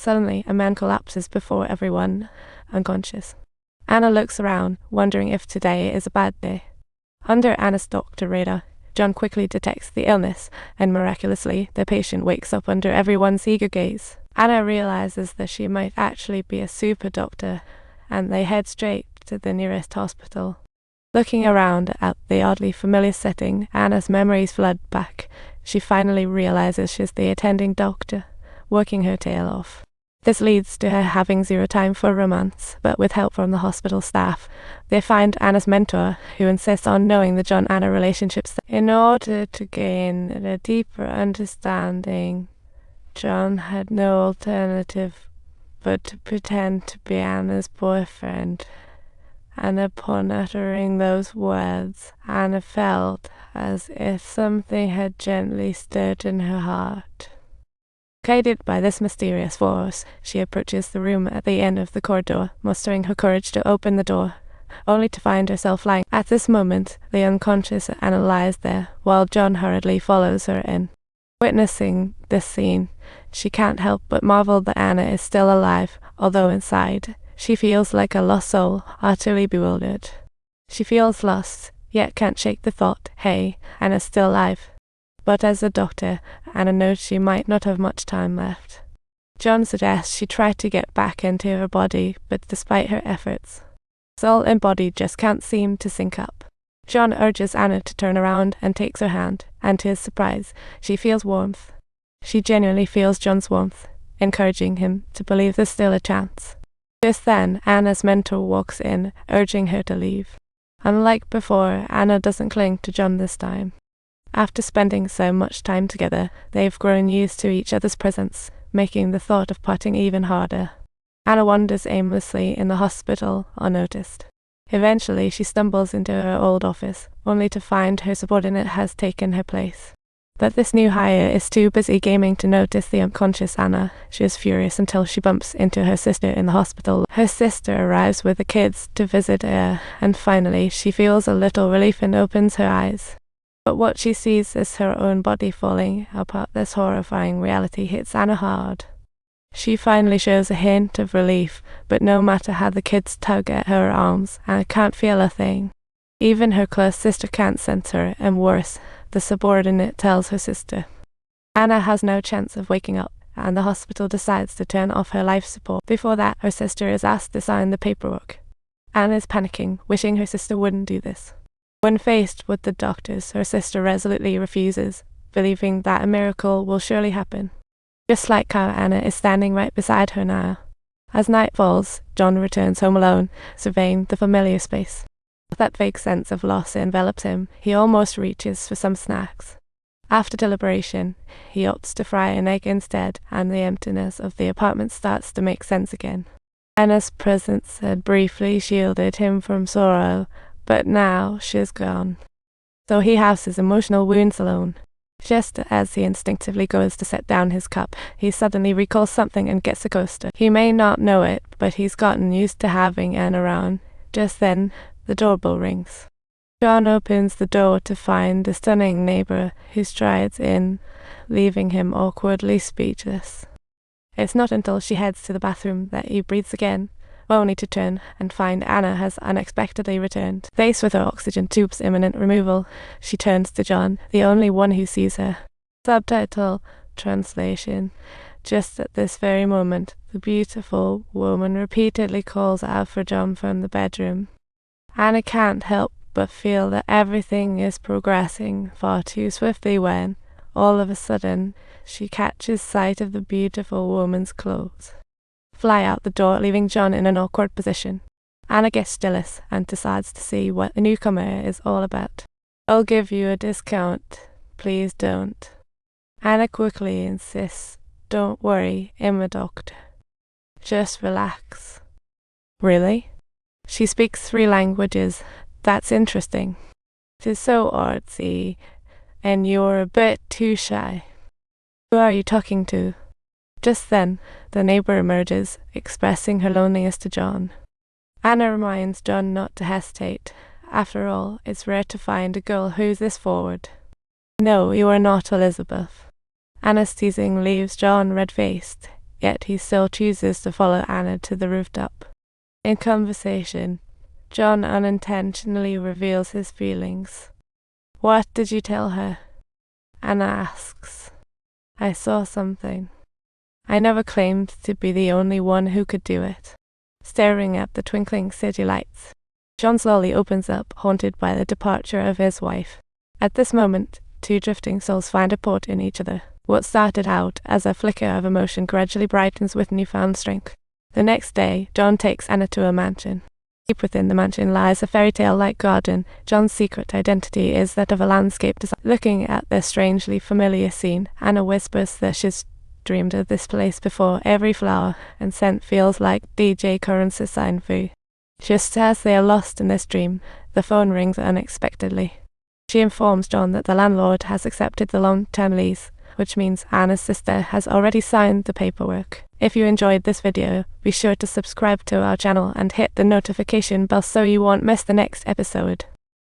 Suddenly, a man collapses before everyone, unconscious. Anna looks around, wondering if today is a bad day. Under Anna's doctor radar, John quickly detects the illness, and miraculously, the patient wakes up under everyone's eager gaze. Anna realizes that she might actually be a super doctor, and they head straight to the nearest hospital. Looking around at the oddly familiar setting, Anna's memories flood back. She finally realizes she's the attending doctor, working her tail off. This leads to her having zero time for romance, but with help from the hospital staff, they find Anna's mentor, who insists on knowing the John-Anna relationships in order to gain a deeper understanding. John had no alternative but to pretend to be Anna's boyfriend, and upon uttering those words, Anna felt as if something had gently stirred in her heart. Guided by this mysterious force, she approaches the room at the end of the corridor, mustering her courage to open the door, only to find herself lying. At this moment, the unconscious Anna lies there, while John hurriedly follows her in. Witnessing this scene, she can't help but marvel that Anna is still alive, although inside, she feels like a lost soul, utterly bewildered. She feels lost, yet can't shake the thought, hey, Anna's still alive. But as a doctor, Anna knows she might not have much time left. John suggests she try to get back into her body, but despite her efforts, soul and body just can't seem to sync up. John urges Anna to turn around and takes her hand, and to his surprise, she feels warmth. She genuinely feels John's warmth, encouraging him to believe there's still a chance. Just then, Anna's mentor walks in, urging her to leave. Unlike before, Anna doesn't cling to John this time. After spending so much time together, they've grown used to each other's presence, making the thought of parting even harder. Anna wanders aimlessly in the hospital, unnoticed. Eventually, she stumbles into her old office, only to find her subordinate has taken her place. But this new hire is too busy gaming to notice the unconscious Anna. She is furious until she bumps into her sister in the hospital. Her sister arrives with the kids to visit her, and finally, she feels a little relief and opens her eyes. But what she sees is her own body falling apart. This horrifying reality hits Anna hard. She finally shows a hint of relief, but no matter how the kids tug at her arms, Anna can't feel a thing. Even her close sister can't sense her, and worse, the subordinate tells her sister. Anna has no chance of waking up, and the hospital decides to turn off her life support. Before that, her sister is asked to sign the paperwork. Anna is panicking, wishing her sister wouldn't do this. When faced with the doctors, her sister resolutely refuses, believing that a miracle will surely happen. Just like how Anna is standing right beside her now. As night falls, John returns home alone, surveying the familiar space. That vague sense of loss envelops him. He almost reaches for some snacks. After deliberation, he opts to fry an egg instead, and the emptiness of the apartment starts to make sense again. Anna's presence had briefly shielded him from sorrow, but now she's gone. So he has his emotional wounds alone. Just as he instinctively goes to set down his cup, he suddenly recalls something and gets a coaster. He may not know it, but he's gotten used to having Anne around. Just then, the doorbell rings. John opens the door to find the stunning neighbor who strides in, leaving him awkwardly speechless. It's not until she heads to the bathroom that he breathes again, only to turn and find Anna has unexpectedly returned. Faced with her oxygen tube's imminent removal, she turns to John, the only one who sees her. Subtitle translation. Just at this very moment, the beautiful woman repeatedly calls out for John from the bedroom. Anna can't help but feel that everything is progressing far too swiftly when, all of a sudden, she catches sight of the beautiful woman's clothes fly out the door, leaving John in an awkward position. Anna gets jealous and decides to see what the newcomer is all about. "I'll give you a discount. Please don't." Anna quickly insists, "Don't worry, I'm a doctor. Just relax." "Really?" She speaks 3 languages. That's interesting. It is so artsy, and you're a bit too shy. Who are you talking to? Just then, the neighbor emerges, expressing her loneliness to John. Anna reminds John not to hesitate. After all, it's rare to find a girl who's this forward. "No, you are not Elizabeth." Anna's teasing leaves John red-faced. yet he still chooses to follow Anna to the rooftop. In conversation, John unintentionally reveals his feelings. "What did you tell her?" Anna asks. "I saw something. I never claimed to be the only one who could do it." Staring at the twinkling city lights, John slowly opens up, haunted by the departure of his wife. At this moment, two drifting souls find a port in each other. What started out as a flicker of emotion gradually brightens with newfound strength. The next day, John takes Anna to a mansion. Deep within the mansion lies a fairy tale-like garden. John's secret identity is that of a landscape designer. Looking at this strangely familiar scene, Anna whispers that she's dreamed of this place before. Every flower and scent feels like DJ Currency's sign fu. Just as they are lost in this dream, the phone rings unexpectedly. She informs John that the landlord has accepted the long-term lease, which means Anna's sister has already signed the paperwork. If you enjoyed this video, be sure to subscribe to our channel and hit the notification bell so you won't miss the next episode.